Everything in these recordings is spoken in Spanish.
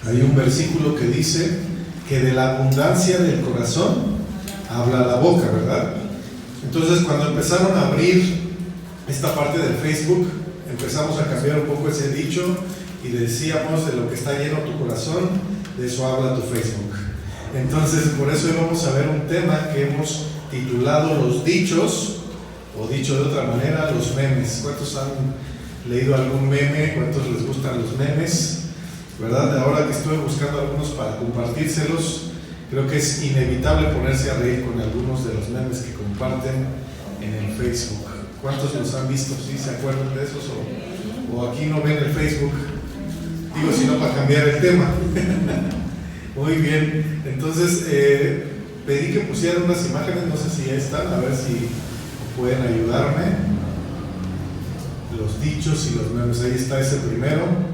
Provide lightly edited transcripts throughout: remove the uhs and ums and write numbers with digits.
Hay un versículo que dice que de la abundancia del corazón habla la boca, ¿verdad? Entonces, cuando empezaron a abrir esta parte del Facebook, empezamos a cambiar un poco ese dicho y decíamos: de lo que está lleno tu corazón, de eso habla tu Facebook. Entonces, por eso hoy vamos a ver un tema que hemos titulado los dichos, o dicho de otra manera, los memes. ¿Cuántos han leído algún meme? ¿Cuántos les gustan los memes? ¿Verdad? Ahora que estoy buscando algunos para compartírselos, creo que es inevitable ponerse a reír con algunos de los memes que comparten en el Facebook. ¿Cuántos los han visto? ¿Sí se acuerdan de esos? ¿O aquí no ven el Facebook? Digo, si no, para cambiar el tema. Muy bien. Entonces, pedí que pusieran unas imágenes, no sé si ya están, a ver si pueden ayudarme. Los dichos y los memes. Ahí está ese primero.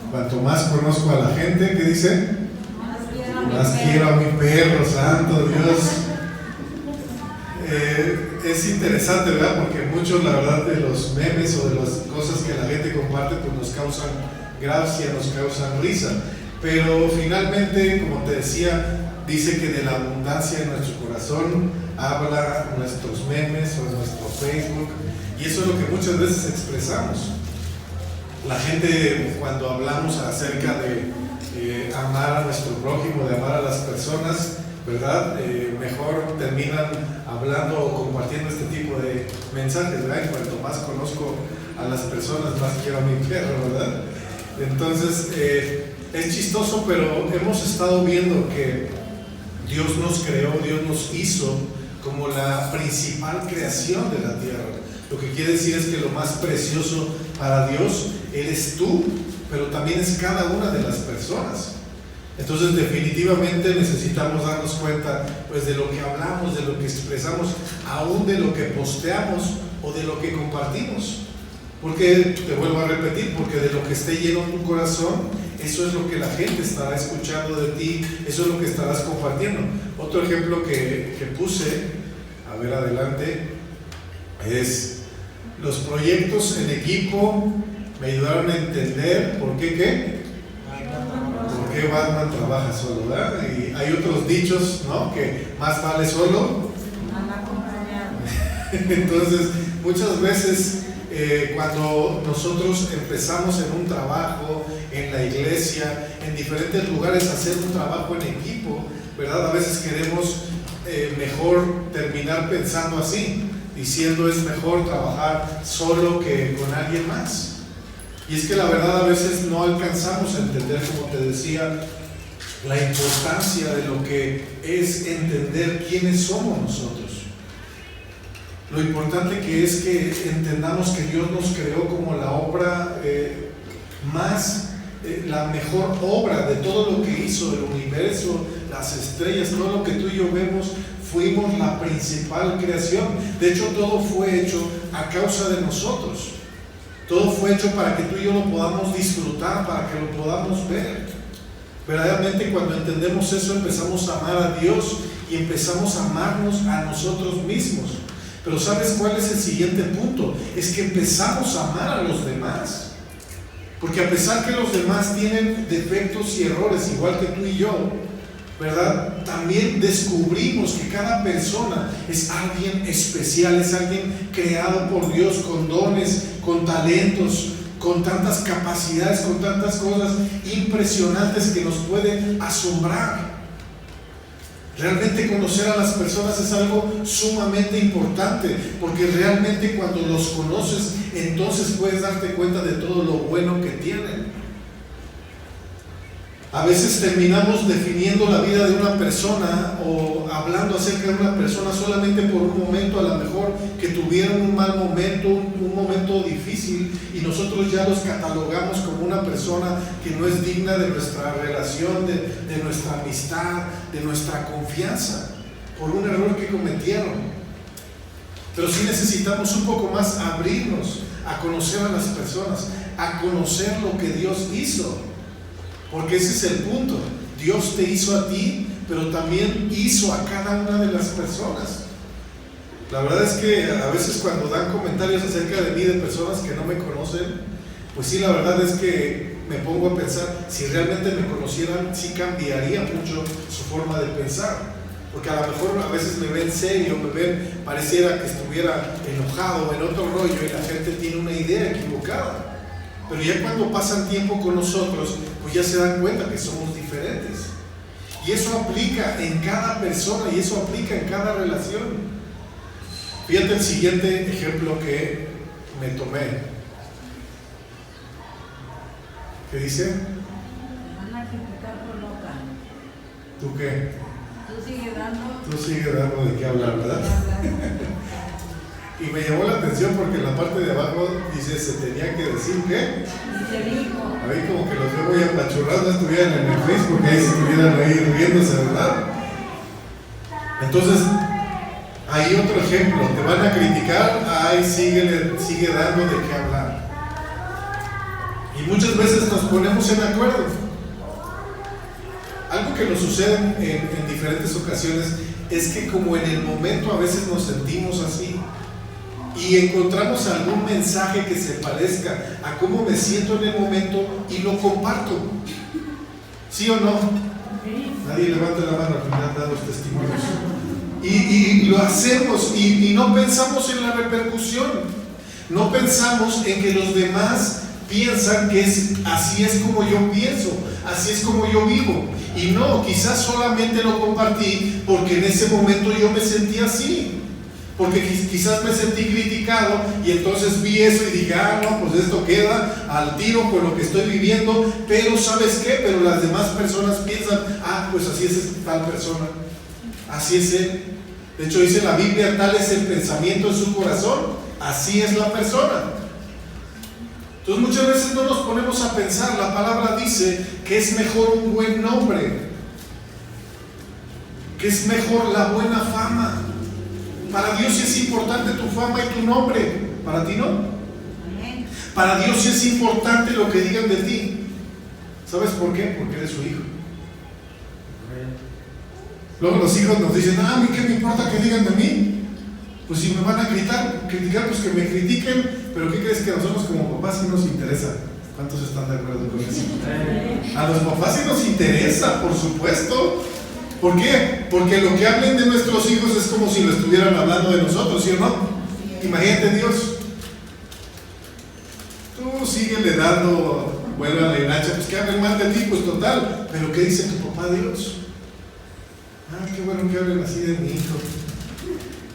Cuanto más conozco a la gente, ¿qué dice? Más quiero a mi perro, santo Dios. Es interesante, ¿verdad? Porque muchos, la verdad, de los memes o de las cosas que la gente comparte, pues nos causan gracia, nos causan risa. Pero finalmente, como te decía, dice que de la abundancia de nuestro corazón habla nuestros memes o nuestro Facebook. Y eso es lo que muchas veces expresamos. La gente, cuando hablamos acerca de amar a nuestro prójimo, de amar a las personas, ¿verdad? Mejor terminan hablando o compartiendo este tipo de mensajes, ¿verdad? Y cuanto más conozco a las personas, más quiero a mi perro, ¿verdad? Entonces, es chistoso, pero hemos estado viendo que Dios nos creó, Dios nos hizo como la principal creación de la tierra. Lo que quiere decir es que lo más precioso para Dios eres tú, pero también es cada una de las personas. Entonces, definitivamente necesitamos darnos cuenta, pues, de lo que hablamos, de lo que expresamos, aún de lo que posteamos o de lo que compartimos. Porque, te vuelvo a repetir, porque de lo que esté lleno tu corazón, eso es lo que la gente estará escuchando de ti, eso es lo que estarás compartiendo. Otro ejemplo que puse, a ver adelante, es: los proyectos en equipo me ayudaron a entender por qué Batman trabaja solo, ¿verdad? Y hay otros dichos, ¿no? Que más vale solo. Entonces, muchas veces cuando nosotros empezamos en un trabajo, en la iglesia, en diferentes lugares, hacer un trabajo en equipo, ¿verdad? A veces queremos mejor terminar pensando así, diciendo: es mejor trabajar solo que con alguien más. Y es que la verdad, a veces no alcanzamos a entender, como te decía, la importancia de lo que es entender quiénes somos nosotros. Lo importante que es que entendamos que Dios nos creó como la obra la mejor obra de todo lo que hizo el universo, las estrellas, todo lo que tú y yo vemos. Fuimos la principal creación. De hecho, todo fue hecho a causa de nosotros. Todo fue hecho para que tú y yo lo podamos disfrutar, para que lo podamos ver. Verdaderamente, cuando entendemos eso, empezamos a amar a Dios y empezamos a amarnos a nosotros mismos. Pero ¿sabes cuál es el siguiente punto? Es que empezamos a amar a los demás. Porque a pesar que los demás tienen defectos y errores, igual que tú y yo, ¿verdad? También descubrimos que cada persona es alguien especial, es alguien creado por Dios con dones, con talentos, con tantas capacidades, con tantas cosas impresionantes que nos pueden asombrar. Realmente conocer a las personas es algo sumamente importante, porque realmente cuando los conoces, entonces puedes darte cuenta de todo lo bueno que tienen. A veces terminamos definiendo la vida de una persona o hablando acerca de una persona solamente por un momento, a lo mejor que tuvieron un mal momento, un momento difícil, y nosotros ya los catalogamos como una persona que no es digna de nuestra relación, de nuestra amistad, de nuestra confianza, por un error que cometieron. Pero sí necesitamos un poco más abrirnos a conocer a las personas, a conocer lo que Dios hizo. Porque ese es el punto. Dios te hizo a ti, pero también hizo a cada una de las personas. La verdad es que a veces cuando dan comentarios acerca de mí de personas que no me conocen, pues sí, la verdad es que me pongo a pensar, si realmente me conocieran, sí cambiaría mucho su forma de pensar. Porque a lo mejor a veces me ven serio, me ven, pareciera que estuviera enojado en otro rollo y la gente tiene una idea equivocada. Pero ya cuando pasan tiempo con nosotros, pues ya se dan cuenta que somos diferentes. Y eso aplica en cada persona y eso aplica en cada relación. Fíjate el siguiente ejemplo que me tomé. ¿Qué dice? Van a criticar por loca. ¿Tú qué? Tú sigues dando de qué hablar, ¿verdad? Y me llamó la atención porque en la parte de abajo dice, se tenía que decir ¿qué? Se dijo. Ahí como que los veo muy apachurrados, no estuvieran en el Facebook, ahí se estuvieran ahí riéndose, ¿verdad? Entonces, hay otro ejemplo, te van a criticar, ahí sigue dando de qué hablar. Y muchas veces nos ponemos en acuerdo. Algo que nos sucede en diferentes ocasiones es que como en el momento a veces nos sentimos así y encontramos algún mensaje que se parezca a cómo me siento en el momento y lo comparto. ¿Sí o no? Nadie levanta la mano al final dando los testimonios. Y lo hacemos y no pensamos en la repercusión. No pensamos en que los demás piensan que así es como yo pienso, así es como yo vivo. Y no, quizás solamente lo compartí porque en ese momento yo me sentí así. Porque quizás me sentí criticado y entonces vi eso y dije, no, pues esto queda al tiro con lo que estoy viviendo. Pero ¿sabes qué? Pero las demás personas piensan, pues así es tal persona, así es él. De hecho dice la Biblia, tal es el pensamiento en su corazón, así es la persona. Entonces muchas veces no nos ponemos a pensar, la palabra dice que es mejor un buen nombre, que es mejor la buena fama. Para Dios sí es importante tu fama y tu nombre, para ti no. Para Dios sí es importante lo que digan de ti. ¿Sabes por qué? Porque eres su hijo. Luego los hijos nos dicen, a mí qué me importa que digan de mí. Pues si me van a criticar, pues que me critiquen. Pero ¿qué crees? Que a nosotros como papás sí nos interesa. ¿Cuántos están de acuerdo con eso? A los papás sí nos interesa, por supuesto. ¿Por qué? Porque lo que hablen de nuestros hijos es como si lo estuvieran hablando de nosotros, ¿sí o no? Imagínate Dios. Tú síguele dando vuelve a la hilacha, pues que hablen mal de ti, pues total. Pero ¿qué dice tu papá Dios? Qué bueno que hablen así de mi hijo.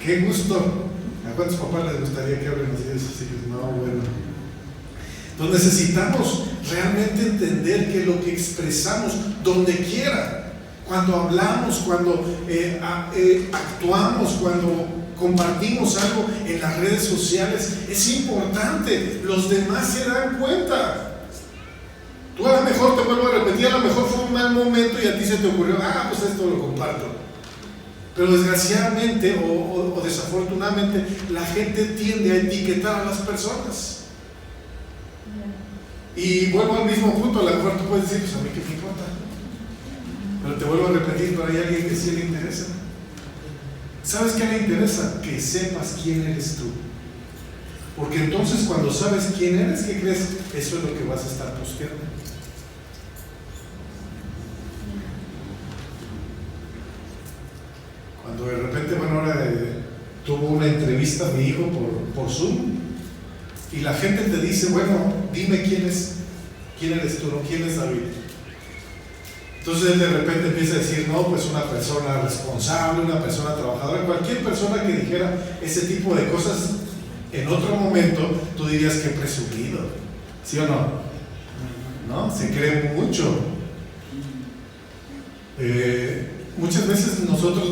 Qué gusto. ¿A cuántos papás les gustaría que hablen así de sus hijos? No, bueno. Entonces necesitamos realmente entender que lo que expresamos, donde quiera, cuando hablamos, cuando actuamos, cuando compartimos algo en las redes sociales, es importante. Los demás se dan cuenta. Tú a lo mejor, te vuelvo a repetir, a lo mejor fue un mal momento y a ti se te ocurrió, pues esto lo comparto. Pero desgraciadamente o desafortunadamente la gente tiende a etiquetar a las personas. Y vuelvo al mismo punto, a lo mejor tú puedes decir, pues a mí qué me importa. Pero te vuelvo a repetir, pero hay alguien que sí le interesa. ¿Sabes qué le interesa? Que sepas quién eres tú. Porque entonces cuando sabes quién eres, ¿qué crees? Eso es lo que vas a estar posteando. Cuando de repente, ahora tuvo una entrevista a mi hijo por Zoom y la gente te dice, dime quién eres tú, ¿no? ¿Quién es David? Entonces él de repente empieza a decir, pues una persona responsable, una persona trabajadora. Cualquier persona que dijera ese tipo de cosas en otro momento, tú dirías que presumido, ¿sí o no? ¿No? Se cree mucho. Muchas veces nosotros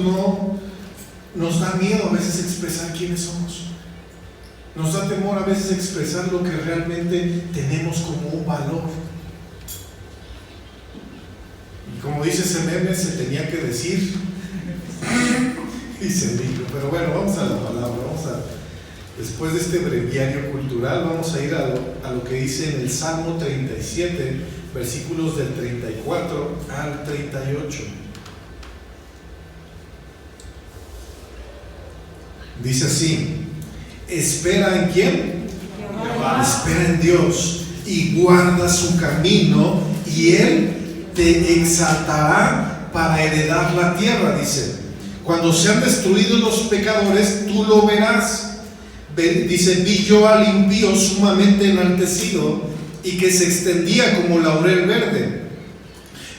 nos da miedo a veces expresar quiénes somos. Nos da temor a veces expresar lo que realmente tenemos como un valor. Y como dice ese meme, se tenía que decir y se dijo. Pero bueno, vamos a la palabra, después de este breviario cultural, vamos a ir a lo que dice en el Salmo 37, versículos del 34 al 38. Dice así: espera en ¿quién? Jehová. Espera en Dios y guarda su camino, y Él te exaltará para heredar la tierra, dice. Cuando sean destruidos los pecadores, tú lo verás. Dice, vi yo al impío sumamente enaltecido y que se extendía como laurel verde.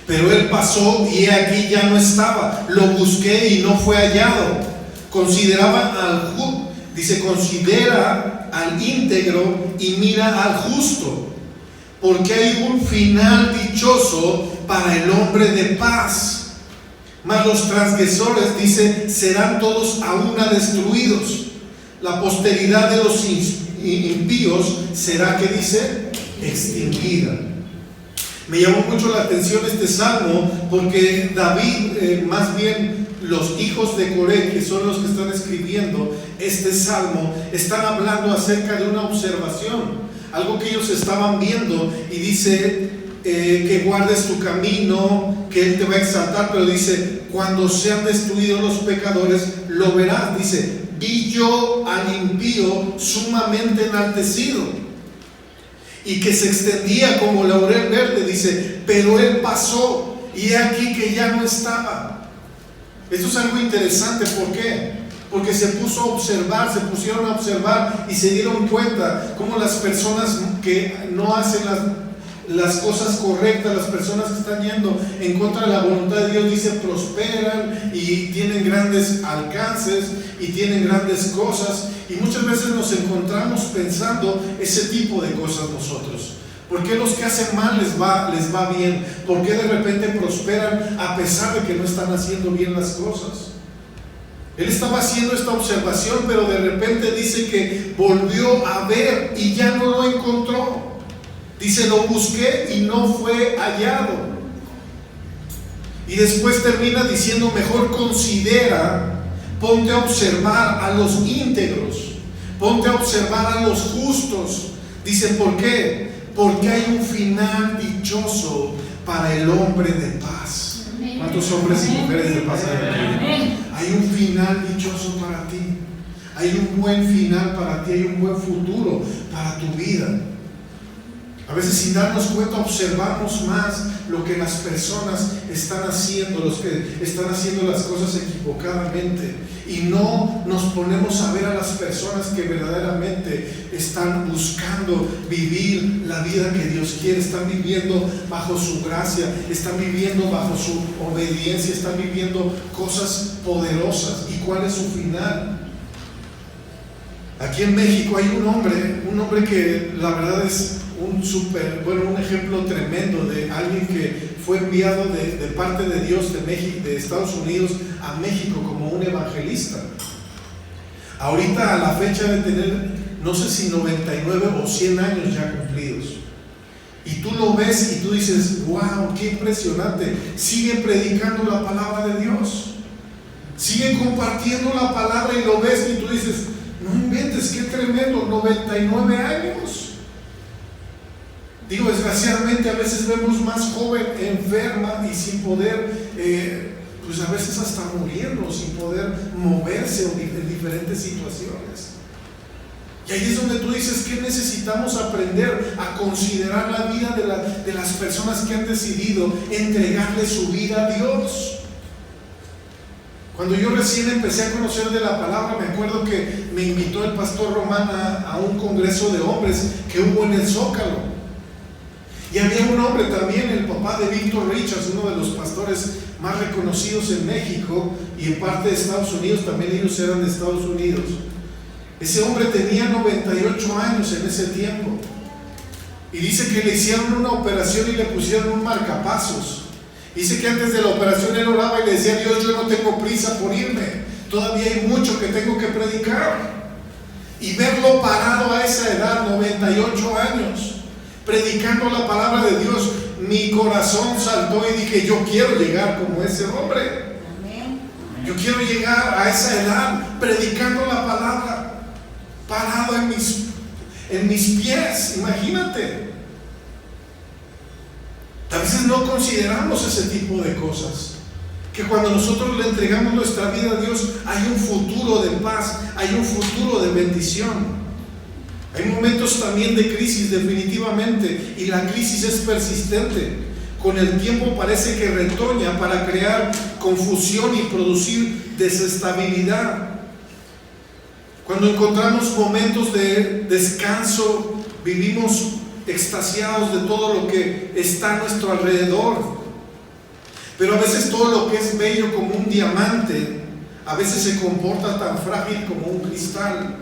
Pero él pasó y he aquí ya no estaba. Lo busqué y no fue hallado. Considera al íntegro y mira al justo, porque hay un final dichoso para el hombre de paz. Mas los transgresores, dice, serán todos a una destruidos. La posteridad de los impíos será, que dice, extinguida. Me llamó mucho la atención este salmo porque David, más bien los hijos de Coré, que son los que están escribiendo este salmo, están hablando acerca de una observación, algo que ellos estaban viendo, y dice que guardes tu camino, que Él te va a exaltar, pero dice, cuando sean destruidos los pecadores, lo verás. Dice, vi yo al impío sumamente enaltecido y que se extendía como laurel verde, dice, pero él pasó y he aquí que ya no estaba. Esto es algo interesante. ¿Por qué? Porque se pusieron a observar y se dieron cuenta cómo las personas que no hacen las cosas correctas, las personas que están yendo en contra de la voluntad de Dios, dice, prosperan y tienen grandes alcances y tienen grandes cosas, y muchas veces nos encontramos pensando ese tipo de cosas nosotros. ¿Por qué los que hacen mal les va bien? ¿Por qué de repente prosperan a pesar de que no están haciendo bien las cosas? Él estaba haciendo esta observación, pero de repente dice que volvió a ver y ya no lo encontró. Dice, lo busqué y no fue hallado. Y después termina diciendo, mejor considera, ponte a observar a los íntegros, ponte a observar a los justos. Dice, ¿por qué? Porque hay un final dichoso para el hombre de paz. ¿Cuántos hombres y mujeres de paz hay aquí? Hay un final dichoso para ti. Hay un buen final para ti, hay un buen futuro para tu vida. A veces, sin darnos cuenta, observamos más lo que las personas están haciendo, los que están haciendo las cosas equivocadamente, y no nos ponemos a ver a las personas que verdaderamente están buscando vivir la vida que Dios quiere, están viviendo bajo su gracia, están viviendo bajo su obediencia, están viviendo cosas poderosas. ¿Y cuál es su final? Aquí en México hay un hombre que la verdad es un ejemplo tremendo de alguien que fue enviado de parte de Dios de Estados Unidos a México como un evangelista. Ahorita, a la fecha, de tener, no sé si 99 o 100 años ya cumplidos. Y tú lo ves y tú dices, wow, qué impresionante. Sigue predicando la palabra de Dios, sigue compartiendo la palabra, y lo ves y tú dices, no inventes, qué tremendo, 99 años. Digo, desgraciadamente a veces vemos más joven enferma y sin poder, pues a veces hasta muriendo, sin poder moverse en diferentes situaciones. Y ahí es donde tú dices que necesitamos aprender a considerar la vida de las personas que han decidido entregarle su vida a Dios. Cuando yo recién empecé a conocer de la palabra, me acuerdo que me invitó el pastor Román a un congreso de hombres que hubo en el Zócalo. Y había un hombre también, el papá de Víctor Richards, uno de los pastores más reconocidos en México y en parte de Estados Unidos, también ellos eran de Estados Unidos. Ese hombre tenía 98 años en ese tiempo. Y dice que le hicieron una operación y le pusieron un marcapasos. Dice que antes de la operación él oraba y le decía a Dios, yo no tengo prisa por irme, todavía hay mucho que tengo que predicar. Y verlo parado a esa edad, 98 años, predicando la palabra de Dios, mi corazón saltó y dije, yo quiero llegar como ese hombre. Yo quiero llegar a esa edad predicando la palabra, parado en mis pies. Imagínate. A veces no consideramos ese tipo de cosas, que cuando nosotros le entregamos nuestra vida a Dios, hay un futuro de paz, hay un futuro de bendición. Hay momentos también de crisis, definitivamente, y la crisis es persistente. Con el tiempo parece que retoña para crear confusión y producir desestabilidad. Cuando encontramos momentos de descanso, vivimos extasiados de todo lo que está a nuestro alrededor. Pero a veces todo lo que es bello como un diamante, a veces se comporta tan frágil como un cristal.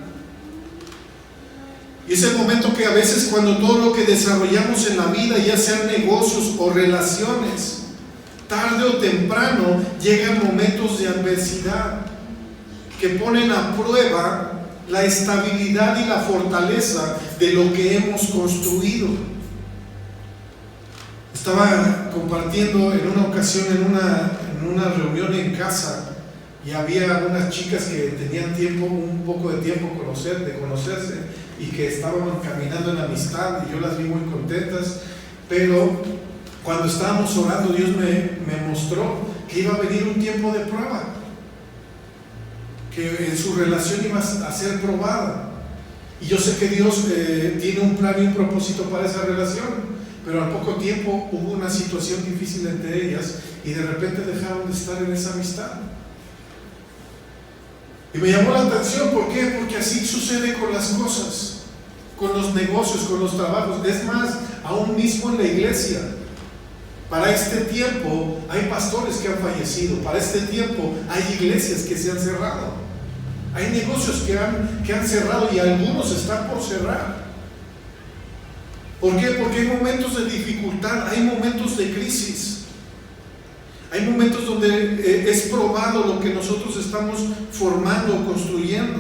Y es el momento que a veces cuando todo lo que desarrollamos en la vida, ya sean negocios o relaciones, tarde o temprano llegan momentos de adversidad que ponen a prueba la estabilidad y la fortaleza de lo que hemos construido. Estaba compartiendo en una ocasión en una reunión en casa, y había unas chicas que tenían un poco de tiempo de conocerse, y que estaban caminando en amistad, y yo las vi muy contentas. Pero cuando estábamos orando, Dios me mostró que iba a venir un tiempo de prueba, que en su relación iba a ser probada. Y yo sé que Dios tiene un plan y un propósito para esa relación, pero al poco tiempo hubo una situación difícil entre ellas, y de repente dejaron de estar en esa amistad. Y me llamó la atención. ¿Por qué? Porque así sucede con las cosas, con los negocios, con los trabajos. Es más, aún mismo en la iglesia. Para este tiempo hay pastores que han fallecido. Para este tiempo hay iglesias que se han cerrado. Hay negocios que han cerrado, y algunos están por cerrar. ¿Por qué? Porque hay momentos de dificultad, hay momentos de crisis. Hay momentos donde es probado lo que nosotros estamos formando o construyendo.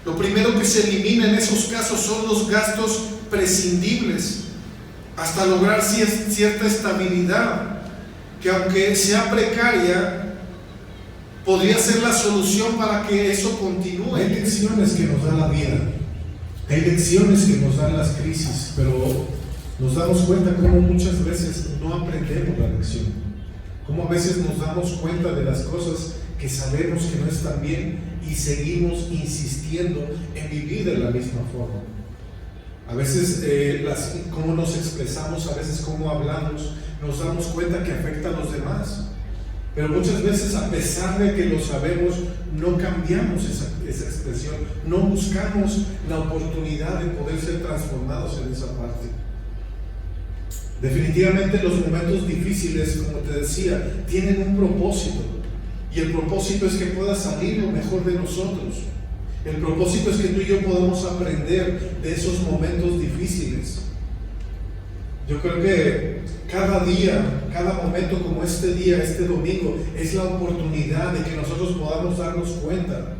Lo primero que se elimina en esos casos son los gastos prescindibles, hasta lograr cierta estabilidad, que aunque sea precaria, podría ser la solución para que eso continúe. Hay lecciones que nos da la vida, hay lecciones que nos dan las crisis, pero nos damos cuenta cómo muchas veces no aprendemos la lección. Cómo a veces nos damos cuenta de las cosas que sabemos que no están bien y seguimos insistiendo en vivir de la misma forma. A veces cómo nos expresamos, a veces cómo hablamos, nos damos cuenta que afecta a los demás. Pero muchas veces, a pesar de que lo sabemos, no cambiamos esa expresión, no buscamos la oportunidad de poder ser transformados en esa parte. Definitivamente los momentos difíciles, como te decía, tienen un propósito, y el propósito es que pueda salir lo mejor de nosotros. El propósito es que tú y yo podamos aprender de esos momentos difíciles. Yo creo que cada día, cada momento como este día, este domingo, es la oportunidad de que nosotros podamos darnos cuenta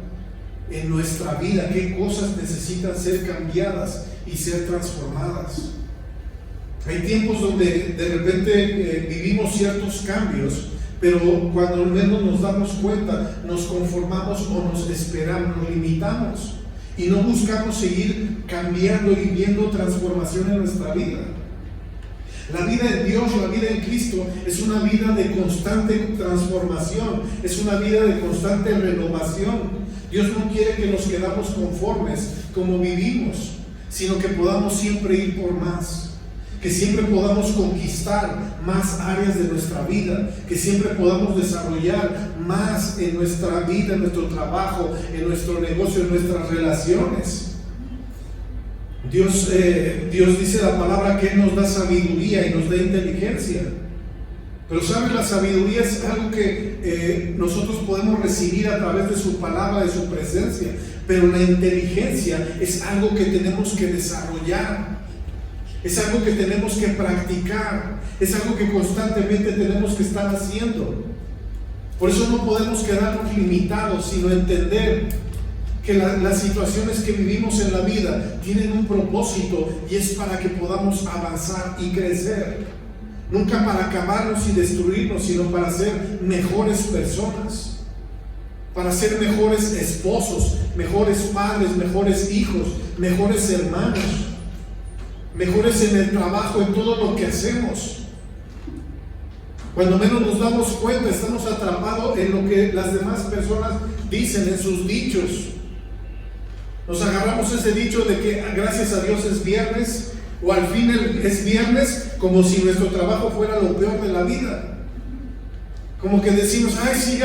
en nuestra vida qué cosas necesitan ser cambiadas y ser transformadas. Hay tiempos donde de repente vivimos ciertos cambios, pero cuando menos nos damos cuenta, nos conformamos o nos esperamos, nos limitamos y no buscamos seguir cambiando y viendo transformación en nuestra vida. La vida en Dios, la vida en Cristo, es una vida de constante transformación, es una vida de constante renovación. Dios no quiere que nos quedamos conformes como vivimos, sino que podamos siempre ir por más. Que siempre podamos conquistar más áreas de nuestra vida, que siempre podamos desarrollar más en nuestra vida, en nuestro trabajo, en nuestro negocio, en nuestras relaciones. Dios dice la palabra que Él nos da sabiduría y nos da inteligencia. Pero ¿sabes? La sabiduría es algo que nosotros podemos recibir a través de su palabra, de su presencia. Pero la inteligencia es algo que tenemos que desarrollar. Es algo que tenemos que practicar, es algo que constantemente tenemos que estar haciendo. Por eso no podemos quedarnos limitados, sino entender que las situaciones que vivimos en la vida tienen un propósito, y es para que podamos avanzar y crecer. Nunca para acabarnos y destruirnos, sino para ser mejores personas, para ser mejores esposos, mejores padres, mejores hijos, mejores hermanos, mejores en el trabajo, en todo lo que hacemos. Cuando menos nos damos cuenta, estamos atrapados en lo que las demás personas dicen, en sus dichos. Nos agarramos ese dicho de que gracias a Dios es viernes, o al fin es viernes, como si nuestro trabajo fuera lo peor de la vida. Como que decimos, ay sí,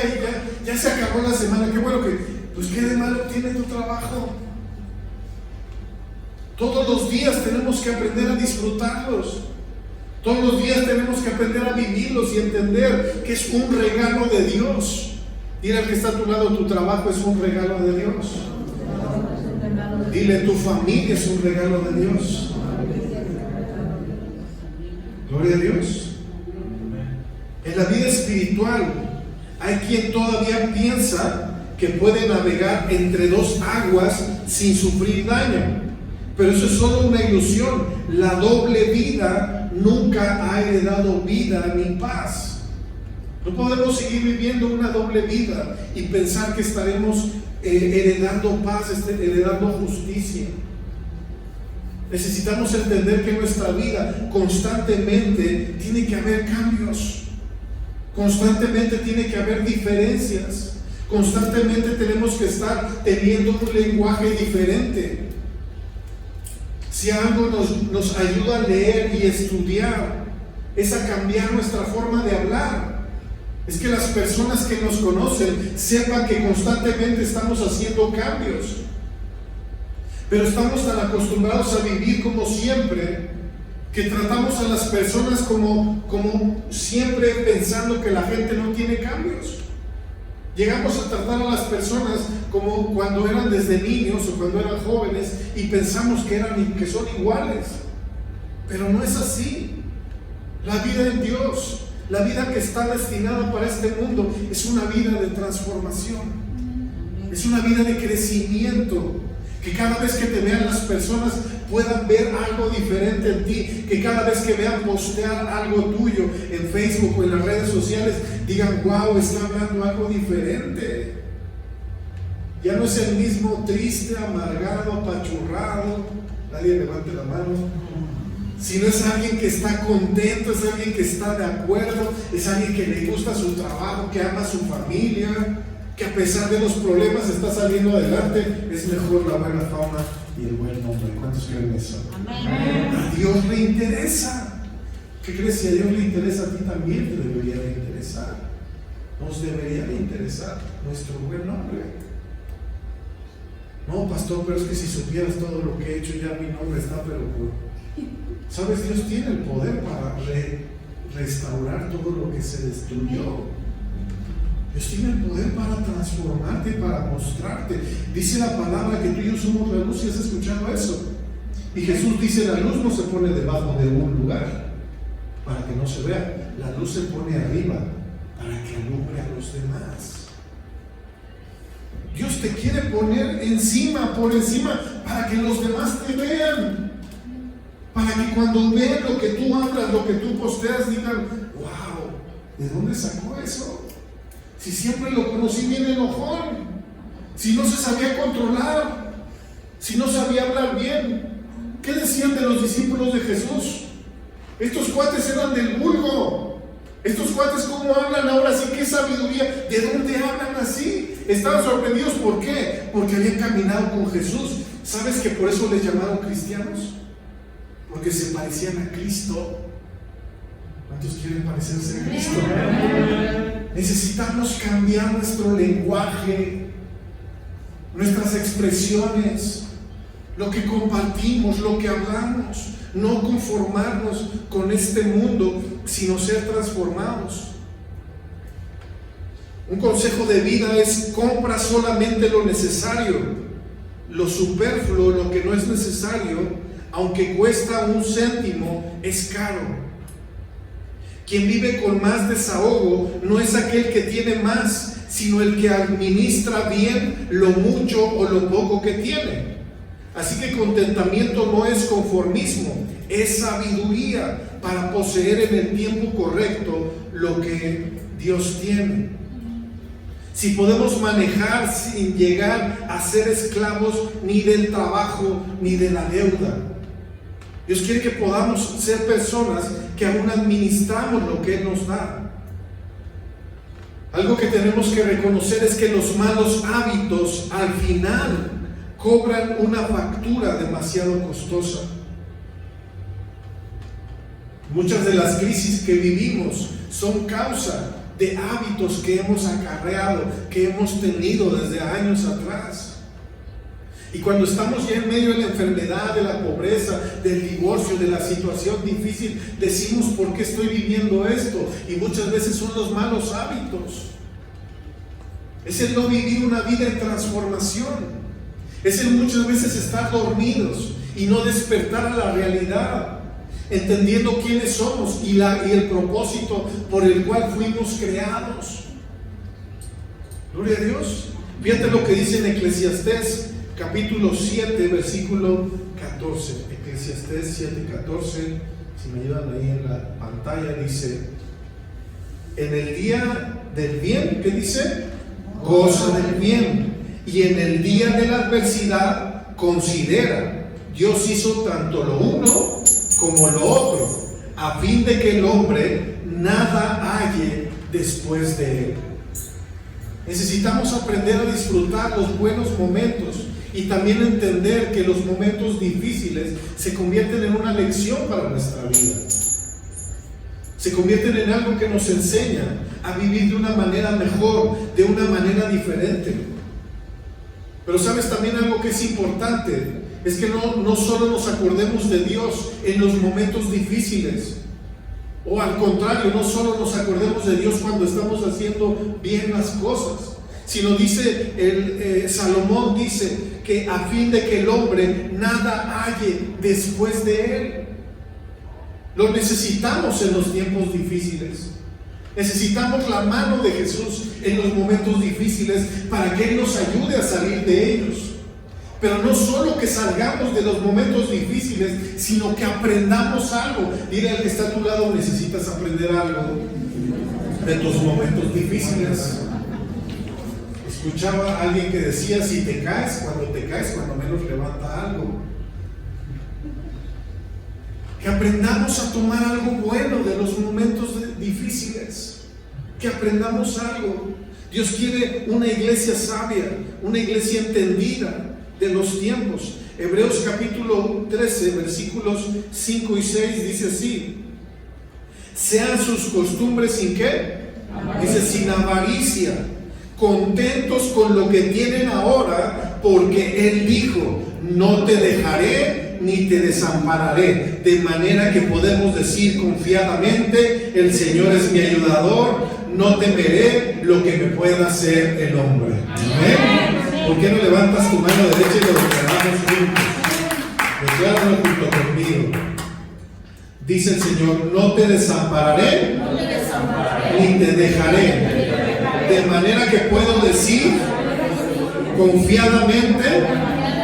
ya se acabó la semana, qué bueno que, pues qué de malo tiene tu trabajo. Todos los días tenemos que aprender a disfrutarlos. Todos los días tenemos que aprender a vivirlos y entender que es un regalo de Dios. Dile al que está a tu lado, tu trabajo es un regalo de Dios. Dile, tu familia es un regalo de Dios. Gloria a Dios. En la vida espiritual hay quien todavía piensa que puede navegar entre dos aguas sin sufrir daño. Pero eso es solo una ilusión. La doble vida nunca ha heredado vida ni paz. No podemos seguir viviendo una doble vida y pensar que estaremos heredando paz, heredando justicia. Necesitamos entender que en nuestra vida constantemente tiene que haber cambios. Constantemente tiene que haber diferencias. Constantemente tenemos que estar teniendo un lenguaje diferente. Si algo nos ayuda a leer y estudiar, es a cambiar nuestra forma de hablar. Es que las personas que nos conocen sepan que constantemente estamos haciendo cambios. Pero estamos tan acostumbrados a vivir como siempre, que tratamos a las personas como siempre, pensando que la gente no tiene cambios. Llegamos a tratar a las personas como cuando eran desde niños o cuando eran jóvenes y pensamos que son iguales. Pero no es así. La vida en Dios, la vida que está destinada para este mundo, es una vida de transformación. Es una vida de crecimiento. Que cada vez que te vean las personas puedan ver algo diferente en ti. Que cada vez que vean postear algo tuyo en Facebook o en las redes sociales, digan, wow, está hablando algo diferente. Ya no es el mismo triste, amargado, apachurrado. Nadie levante la mano. Sino es alguien que está contento, es alguien que está de acuerdo, es alguien que le gusta su trabajo, que ama a su familia, que a pesar de los problemas está saliendo adelante. Es mejor la buena fama y el buen nombre. ¿Cuántos creen eso? Amén. A Dios le interesa. ¿Qué crees? Si a Dios le interesa, a ti también te debería de interesar. Nos debería de interesar nuestro buen nombre. No, pastor, pero es que si supieras todo lo que he hecho, ya mi nombre está, pero ¿sabes? Dios tiene el poder para restaurar todo lo que se destruyó. Dios tiene el poder para transformarte, para mostrarte. Dice la palabra que tú y yo somos la luz. ¿Y has escuchado eso? Y Jesús dice, la luz no se pone debajo de un lugar para que no se vea. La luz se pone arriba para que alumbre a los demás. Dios te quiere poner encima, por encima, para que los demás te vean. Para que cuando vean lo que tú hablas, lo que tú posteas, digan, wow, ¿de dónde sacó eso? Si siempre lo conocí bien enojón, si no se sabía controlar, si no sabía hablar bien. ¿Qué decían de los discípulos de Jesús? Estos cuates eran del vulgo. Estos cuates, ¿cómo hablan ahora? Sí, qué sabiduría. ¿De dónde hablan así? Estaban sorprendidos. ¿Por qué? Porque habían caminado con Jesús. ¿Sabes que por eso les llamaron cristianos? Porque se parecían a Cristo. ¿Cuántos quieren parecerse a Cristo? Necesitamos cambiar nuestro lenguaje, nuestras expresiones, lo que compartimos, lo que hablamos. No conformarnos con este mundo, sino ser transformados. Un consejo de vida es: compra solamente lo necesario. Lo superfluo, lo que no es necesario, aunque cuesta 1 céntimo, es caro. Quien vive con más desahogo no es aquel que tiene más, sino el que administra bien lo mucho o lo poco que tiene. Así que contentamiento no es conformismo, es sabiduría para poseer en el tiempo correcto lo que Dios tiene. Si podemos manejar sin llegar a ser esclavos ni del trabajo ni de la deuda. Dios quiere que podamos ser personas que aún administramos lo que Él nos da. Algo que tenemos que reconocer es que los malos hábitos al final cobran una factura demasiado costosa. Muchas de las crisis que vivimos son causa de hábitos que hemos acarreado, que hemos tenido desde años atrás. Y cuando estamos ya en medio de la enfermedad, de la pobreza, del divorcio, de la situación difícil, decimos: ¿por qué estoy viviendo esto? Y muchas veces son los malos hábitos. Es el no vivir una vida en transformación. Es el muchas veces estar dormidos y no despertar a la realidad, entendiendo quiénes somos y el propósito por el cual fuimos creados. Gloria a Dios. Fíjate lo que dice en Eclesiastés capítulo 7, versículo 14. Eclesiastés 7, 14. Si me ayudan ahí en la pantalla, dice: en el día del bien, ¿qué dice? Goza del bien. Y en el día de la adversidad, considera: Dios hizo tanto lo uno como lo otro, a fin de que el hombre nada halle después de él. Necesitamos aprender a disfrutar los buenos momentos y también entender que los momentos difíciles se convierten en una lección para nuestra vida. Se convierten en algo que nos enseña a vivir de una manera mejor, de una manera diferente. Pero sabes también algo que es importante, es que no solo nos acordemos de Dios en los momentos difíciles, o al contrario, no solo nos acordemos de Dios cuando estamos haciendo bien las cosas, sino dice Salomón dice que a fin de que el hombre nada halle después de él. Lo necesitamos en los tiempos difíciles. Necesitamos la mano de Jesús en los momentos difíciles para que Él nos ayude a salir de ellos. Pero no solo que salgamos de los momentos difíciles, sino que aprendamos algo. Dile al que está a tu lado: necesitas aprender algo de tus momentos difíciles. Escuchaba a alguien que decía: si te caes, cuando menos levanta algo. Que aprendamos a tomar algo bueno de los momentos difíciles. Que aprendamos algo. Dios quiere una iglesia sabia, una iglesia entendida de los tiempos. Hebreos capítulo 13, versículos 5 y 6 dice así: sean sus costumbres sin ¿qué? Dice: sin avaricia, contentos con lo que tienen ahora, porque Él dijo: no te dejaré ni te desampararé. De manera que podemos decir confiadamente: el Señor es mi ayudador, no temeré lo que me pueda hacer el hombre. Amén. ¿Por qué no levantas tu mano derecha y lo declaramos juntos? Decláralo junto conmigo. Dice el Señor: no te desampararé, ni te dejaré. De manera que puedo decir confiadamente: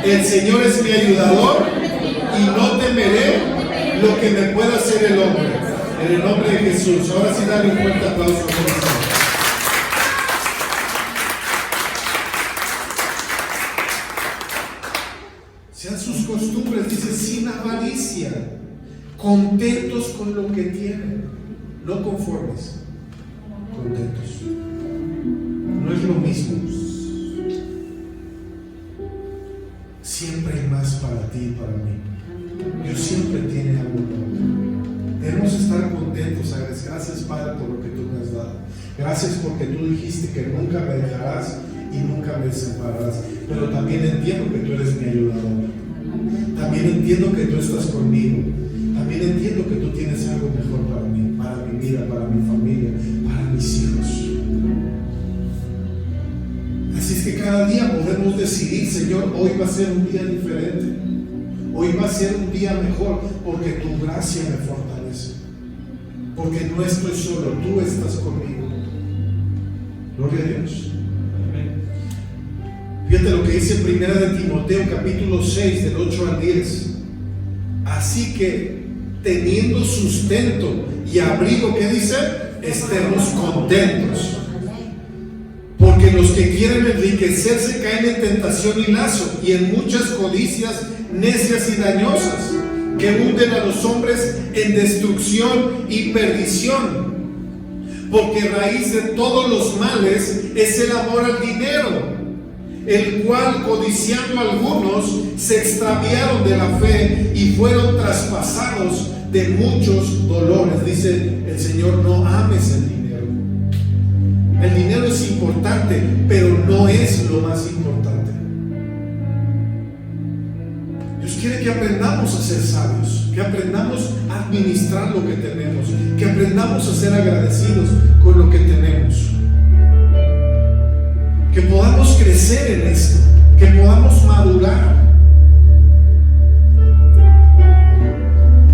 el Señor es mi ayudador y no temeré lo que me pueda hacer el hombre. En el nombre de Jesús. Ahora sí, dale un fuerte aplauso por eso. Sean sus costumbres, dice, sin avaricia, contentos con lo que tienen, no conformes, contentos. No es lo mismo. Siempre hay más para ti y para mí. Dios siempre tiene algo nuevo. Debemos estar contentos, ¿sabes? Gracias, Padre, por lo que tú me has dado. Gracias porque tú dijiste que nunca me dejarás y nunca me desampararás. Pero también entiendo que tú eres mi ayudador. También entiendo que tú estás conmigo. También entiendo que tú tienes algo mejor para mí, para mi vida, para mi familia, para mis hijos. Así es que cada día podemos decidir: Señor, hoy va a ser un día diferente. Hoy va a ser un día mejor, porque tu gracia me fortalece. Porque no estoy solo, tú estás conmigo. Gloria a Dios. Fíjate lo que dice 1 de Timoteo capítulo 6 del 8 al 10. Así que, teniendo sustento y abrigo, ¿qué dice? Estemos contentos. Porque los que quieren enriquecerse caen en tentación y lazo, y en muchas codicias necias y dañosas, que hunden a los hombres en destrucción y perdición. Porque raíz de todos los males es el amor al dinero, el cual, codiciando algunos, se extraviaron de la fe y fueron traspasados de muchos dolores. Dice el Señor: no ames el dinero. El dinero es importante, pero no es lo más importante. Dios quiere que aprendamos a ser sabios, que aprendamos a administrar lo que tenemos, que aprendamos a ser agradecidos con lo que tenemos, que podamos crecer en esto, que podamos madurar.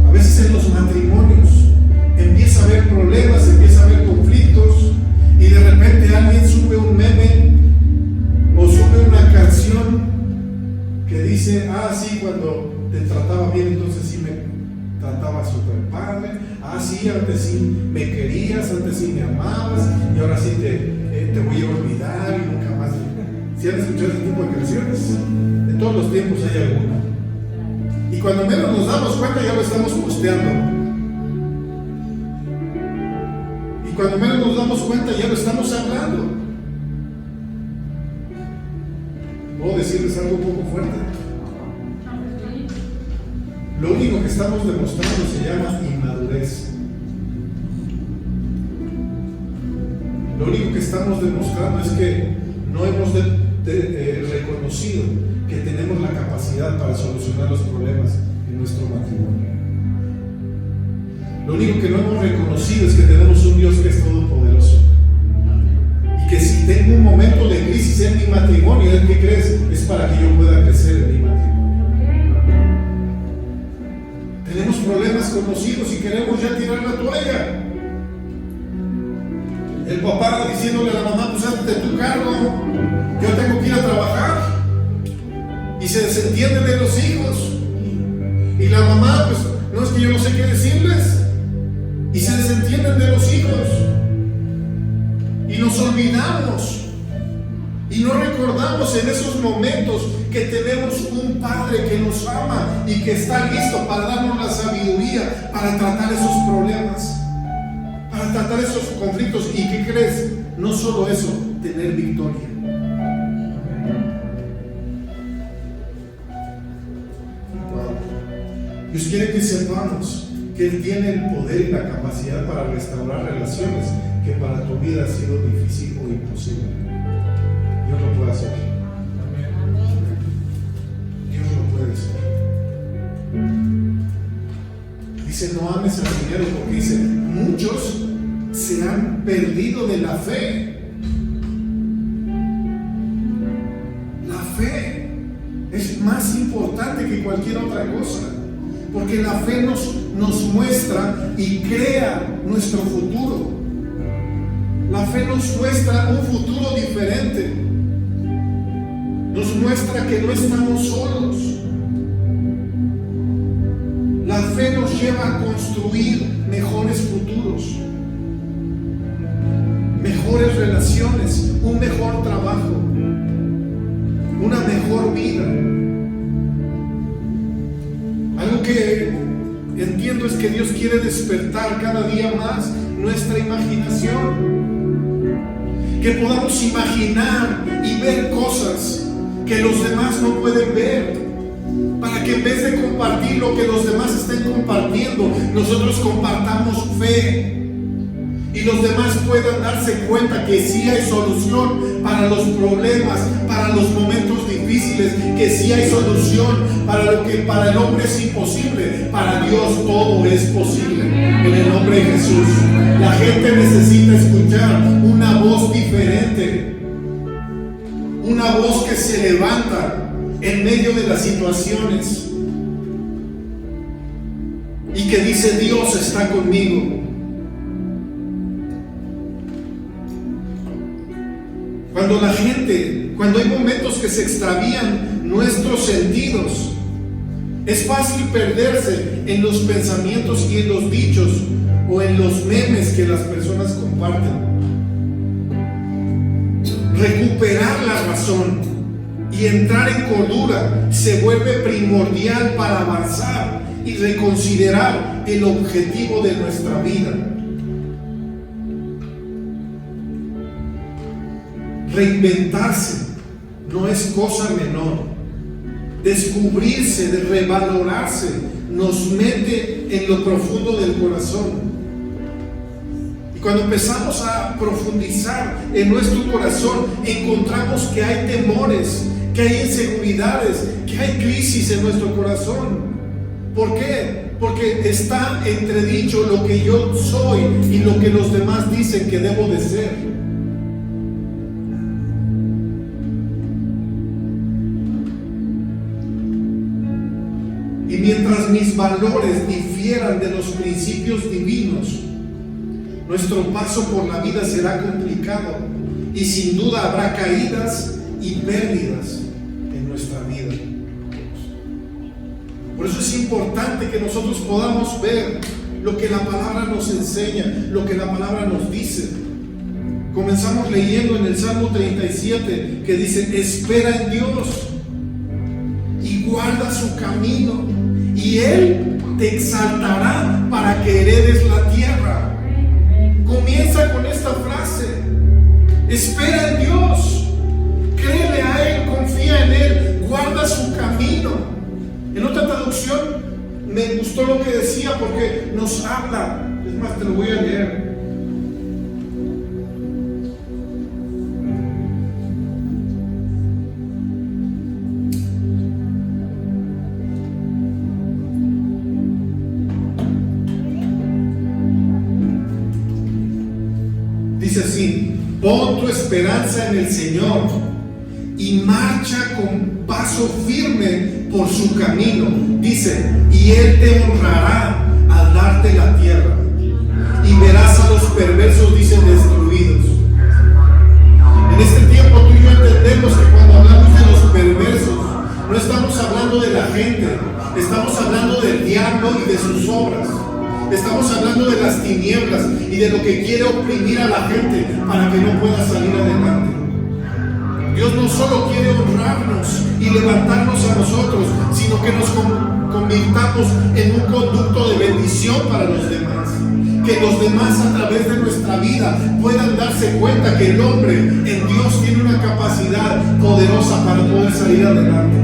A veces en los matrimonios empieza a haber problemas, empieza a haber conflictos, y de repente alguien sube un meme o sube una canción que dice: ah, sí, cuando te trataba bien, entonces sí me trataba súper padre. Ah, sí, antes sí me querías, antes sí me amabas, y ahora sí te voy a olvidar y nunca más. ¿Sí han escuchado ese tipo de canciones? De todos los tiempos hay alguna. Y cuando menos nos damos cuenta, ya lo estamos posteando. Y cuando menos nos damos cuenta, ya lo estamos hablando. ¿Puedo decirles algo un poco fuerte? Lo único que estamos demostrando se llama inmadurez. Lo único que estamos demostrando es que no hemos reconocido que tenemos la capacidad para solucionar los problemas en nuestro matrimonio. Lo único que no hemos reconocido es que tenemos un Dios que es todopoderoso, y que si tengo un momento de crisis en mi matrimonio, ¿qué crees? Es para que yo pueda crecer en mi matrimonio. Tenemos problemas con los hijos y queremos ya tirar la toalla. El papá diciéndole a la mamá: pues hazte tu cargo, yo tengo que ir a trabajar. Y se desentienden de los hijos. Y la mamá: pues no, es que yo no sé qué decirles. Y se desentienden de los hijos. Y nos olvidamos. Y no recordamos en esos momentos que tenemos un Padre que nos ama y que está listo para darnos la sabiduría para tratar esos problemas, para tratar esos conflictos. ¿Y qué crees? No solo eso, tener victoria. Dios quiere que sepamos que Él tiene el poder y la capacidad para restaurar relaciones que para tu vida ha sido difícil o imposible. Dios lo puede hacer. Dios lo puede hacer. Dice: no ames al dinero, porque dice: muchos se han perdido de la fe. La fe es más importante que cualquier otra cosa, porque la fe nos muestra y crea nuestro futuro. La fe nos muestra un futuro diferente. Nos muestra que no estamos solos. La fe nos lleva a construir mejores futuros, mejores relaciones, un mejor trabajo, una mejor vida. Algo que entiendo es que Dios quiere despertar cada día más nuestra imaginación, que podamos imaginar y ver cosas que los demás no pueden ver, para que en vez de compartir lo que los demás estén compartiendo, nosotros compartamos fe y los demás puedan darse cuenta que sí hay solución para los problemas, para los momentos difíciles, que sí hay solución para lo que para el hombre es imposible. Para Dios todo es posible, en el nombre de Jesús. La gente necesita escuchar una voz diferente, una voz que se levanta en medio de las situaciones y que dice: Dios está conmigo. Cuando hay momentos que se extravían nuestros sentidos, es fácil perderse en los pensamientos y en los dichos o en los memes que las personas comparten. Recuperar la razón y entrar en cordura se vuelve primordial para avanzar y reconsiderar el objetivo de nuestra vida. Reinventarse no es cosa menor. Descubrirse, de revalorarse, nos mete en lo profundo del corazón. Y cuando empezamos a profundizar en nuestro corazón, encontramos que hay temores, que hay inseguridades, que hay crisis en nuestro corazón. ¿Por qué? Porque está entredicho lo que yo soy y lo que los demás dicen que debo de ser. Y mientras mis valores difieran de los principios divinos, nuestro paso por la vida será complicado y sin duda habrá caídas y pérdidas en nuestra vida. Por eso es importante que nosotros podamos ver lo que la palabra nos enseña, lo que la palabra nos dice. Comenzamos leyendo en el Salmo 37 que dice: espera en Dios y guarda su camino, y Él te exaltará para que heredes la tierra. Comienza con esta frase: espera en Dios, créele a Él, confía en Él, guarda su camino. En otra traducción me gustó lo que decía, porque nos habla, es más, te lo voy a leer. Dice así: pon tu esperanza en el Señor y marcha con paso firme por su camino. Dice: y Él te honrará al darte la tierra, y verás a los perversos, dicen, destruidos. En este tiempo tú y yo entendemos que cuando hablamos de los perversos, no estamos hablando de la gente, estamos hablando del diablo y de sus obras. Estamos hablando de las tinieblas y de lo que quiere oprimir a la gente para que no pueda salir adelante. Dios no solo quiere honrarnos y levantarnos a nosotros, sino que nos convirtamos en un conducto de bendición para los demás. Que los demás, a través de nuestra vida, puedan darse cuenta que el hombre en Dios tiene una capacidad poderosa para poder salir adelante.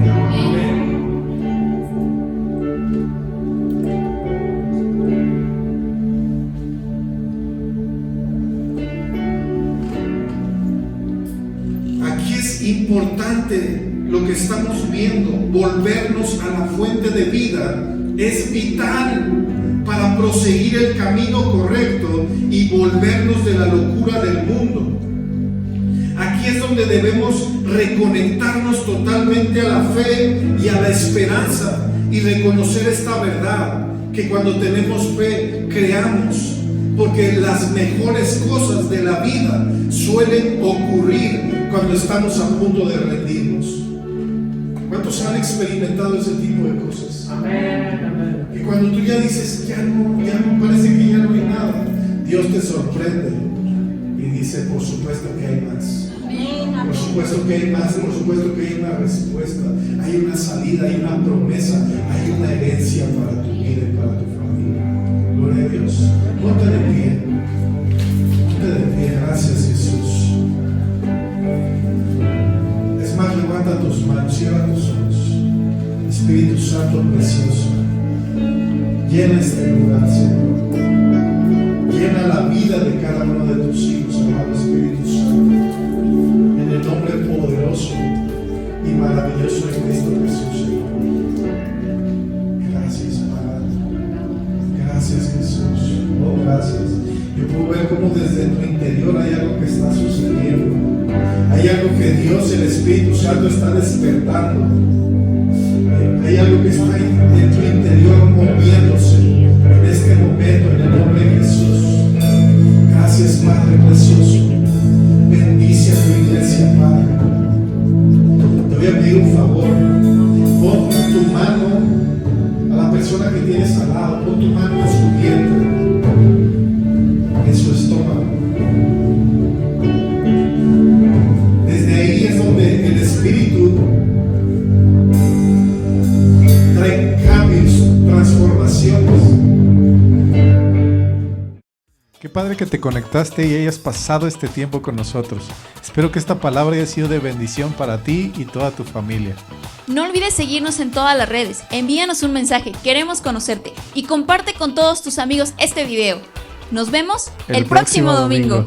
Importante lo que estamos viendo. Volvernos a la fuente de vida es vital para proseguir el camino correcto y volvernos de la locura del mundo. Aquí es donde debemos reconectarnos totalmente a la fe y a la esperanza y reconocer esta verdad, que cuando tenemos fe creamos, porque las mejores cosas de la vida suelen ocurrir cuando estamos a punto de rendirnos. ¿Cuántos han experimentado ese tipo de cosas? Amén. Que cuando tú ya dices, ya no parece que ya no hay nada, Dios te sorprende y dice: por supuesto que hay más. Por supuesto que hay más, por supuesto que hay una respuesta, hay una salida, hay una promesa, hay una herencia para tu vida y para tu familia. Gloria a Dios. Ponte de pie. Ponte de pie. Gracias, Jesús. Es más, levanta tus manos, cierra tus ojos. Espíritu Santo precioso, llena este lugar, Señor. Llena la vida de cada uno de tus hijos, amado Espíritu Santo. En el nombre poderoso y maravilloso de Cristo Jesús, Señor. Gracias, Padre. Gracias, Jesús. Oh, gracias. Yo puedo ver cómo desde tu interior hay algo que está sucediendo. Hay algo que Dios, el Espíritu Santo, está despertando. Hay algo que está en tu interior moviéndose en este momento, en el nombre de Jesús. Gracias, Padre precioso. Bendice a tu iglesia, Padre. Te voy a pedir un favor. Pon tu mano a la persona que tienes al lado. Pon tu mano en su vientre, en su estómago. Desde ahí es donde el Espíritu trae cambios, transformación. enorme que te conectaste y hayas pasado este tiempo con nosotros. Espero que esta palabra haya sido de bendición para ti y toda tu familia. No olvides seguirnos en todas las redes, envíanos un mensaje, queremos conocerte y comparte con todos tus amigos este video. Nos vemos el próximo domingo.